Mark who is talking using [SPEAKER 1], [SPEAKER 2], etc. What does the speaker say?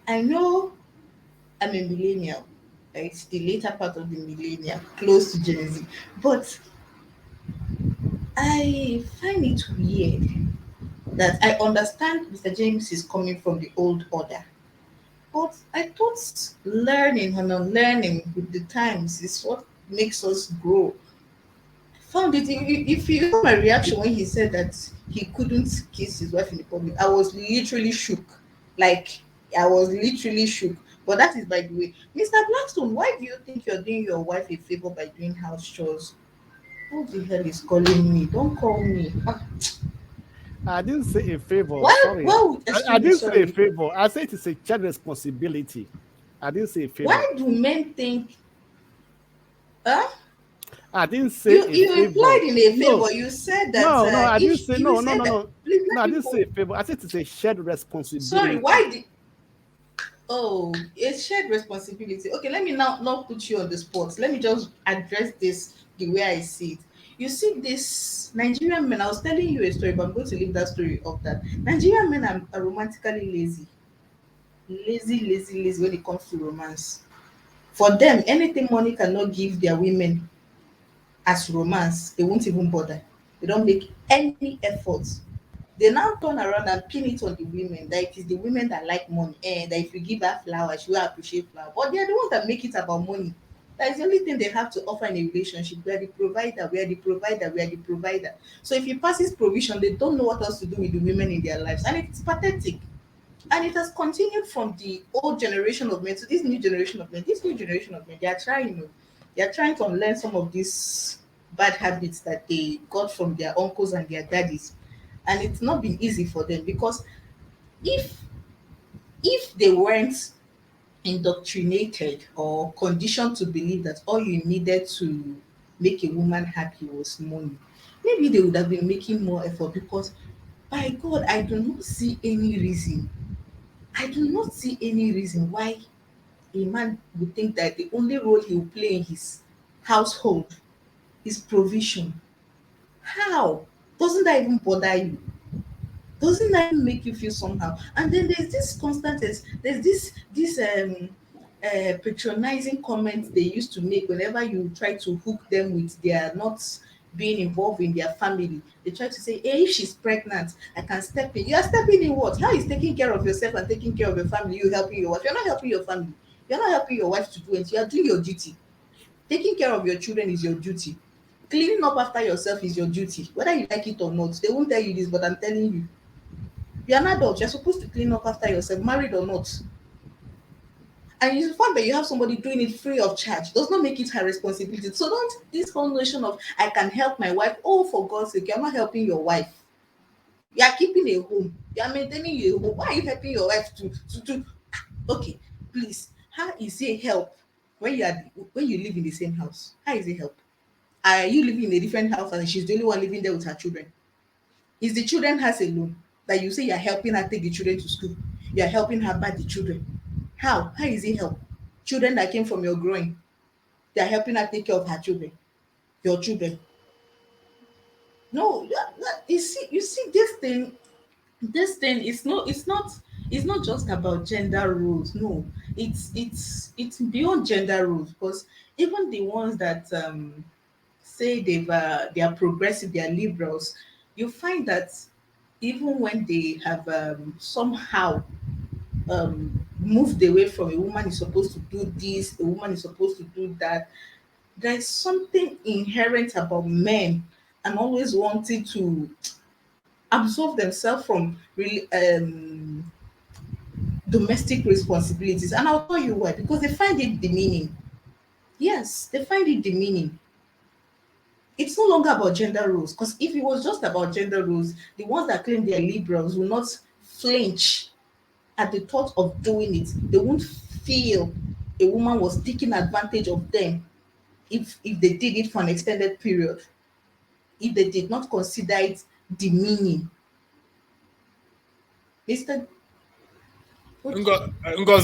[SPEAKER 1] I know I'm a millennial. It's the later part of the millennium, close to Gen Z. But I find it weird that I understand Mr. James is coming from the old order. But I thought learning and unlearning with the times is what makes us grow. I found it, if you saw my reaction when he said that he couldn't kiss his wife in the public, I was literally shook. Like, I was literally shook. But that is by the way. Mr. Blackstone, why do you think you're doing your wife a favor by doing house chores? Who the hell is calling me? Don't call me.
[SPEAKER 2] I didn't say a favor.
[SPEAKER 1] Why
[SPEAKER 2] Sorry.
[SPEAKER 1] would,
[SPEAKER 2] I
[SPEAKER 1] excuse me,
[SPEAKER 2] didn't say a
[SPEAKER 1] sorry.
[SPEAKER 2] favor. I said it's a child responsibility. I didn't say a favor.
[SPEAKER 1] Why do men think, huh?
[SPEAKER 2] I didn't say a
[SPEAKER 1] You
[SPEAKER 2] favor.
[SPEAKER 1] implied in a
[SPEAKER 2] No,
[SPEAKER 1] favor. You said that
[SPEAKER 2] no, I didn't
[SPEAKER 1] if
[SPEAKER 2] say
[SPEAKER 1] you
[SPEAKER 2] no, no,
[SPEAKER 1] said
[SPEAKER 2] no,
[SPEAKER 1] that,
[SPEAKER 2] no.
[SPEAKER 1] please
[SPEAKER 2] No,
[SPEAKER 1] let
[SPEAKER 2] I
[SPEAKER 1] me
[SPEAKER 2] didn't say
[SPEAKER 1] go.
[SPEAKER 2] a favor. I said it's a shared
[SPEAKER 1] Sorry,
[SPEAKER 2] responsibility.
[SPEAKER 1] why did, oh, it's shared responsibility. Okay, let me now not put you on the spot. Let me just address this the way I see it. You see, this Nigerian men, I was telling you a story, but I'm going to leave that story of that. Nigerian men are romantically lazy. Lazy when it comes to romance. For them, anything money cannot give their women as romance, they won't even bother. They don't make any effort. They now turn around and pin it on the women that it is the women that like money and that if you give her flowers, she will appreciate flower. But they are the ones that make it about money. That is the only thing they have to offer in a relationship. We are the provider, we are the provider, we are the provider. So if he passes provision, they don't know what else to do with the women in their lives. And it's pathetic. And it has continued from the old generation of men to this new generation of men. This new generation of men, they are trying, they are trying to unlearn some of these bad habits that they got from their uncles and their daddies. And it's not been easy for them because if they weren't indoctrinated or conditioned to believe that all you needed to make a woman happy was money, maybe they would have been making more effort because by God, I do not see any reason. I do not see any reason why a man would think that the only role he will play in his household is provision. How? Doesn't that even bother you? Doesn't that even make you feel somehow? And then there's this constant, there's this patronizing comments they used to make whenever you try to hook them with their not being involved in their family. They try to say, hey, if she's pregnant, I can step in. You are stepping in what? How is taking care of yourself and taking care of your family, you helping your wife? You're not helping your family. You're not helping your wife to do it. You are doing your duty. Taking care of your children is your duty. Cleaning up after yourself is your duty. Whether you like it or not, they won't tell you this, but I'm telling you, you're an adult, you're supposed to clean up after yourself, married or not. And the fact that you have somebody doing it free of charge does not make it her responsibility. So don't, this whole notion of I can help my wife, oh, for God's sake, you're not helping your wife. You are keeping a home. You are maintaining your home. Why are you helping your wife to okay, please. How is it help when you are when you live in the same house? How is it help? Are you living in a different house and she's the only one living there with her children? Is the children house alone that you say you're helping her take the children to school? You're helping her buy the children. How? How is it help? Children that came from your growing, they're helping her take care of her children, your children. No, you see this thing is no, it's not just about gender roles. No, it's beyond gender roles because even the ones that say they are progressive, they are liberals, you find that even when they have somehow moved away from a woman is supposed to do this, a woman is supposed to do that, there's something inherent about men and always wanting to absolve themselves from really domestic responsibilities. And I'll tell you why, because they find it demeaning. Yes, they find it demeaning. It's no longer about gender roles because if it was just about gender roles, the ones that claim they're liberals will not flinch at the thought of doing it. They won't feel a woman was taking advantage of them if they did it for an extended period, if they did not consider it demeaning. Mr.
[SPEAKER 3] Ngo,
[SPEAKER 1] Okay.
[SPEAKER 3] Ngozi,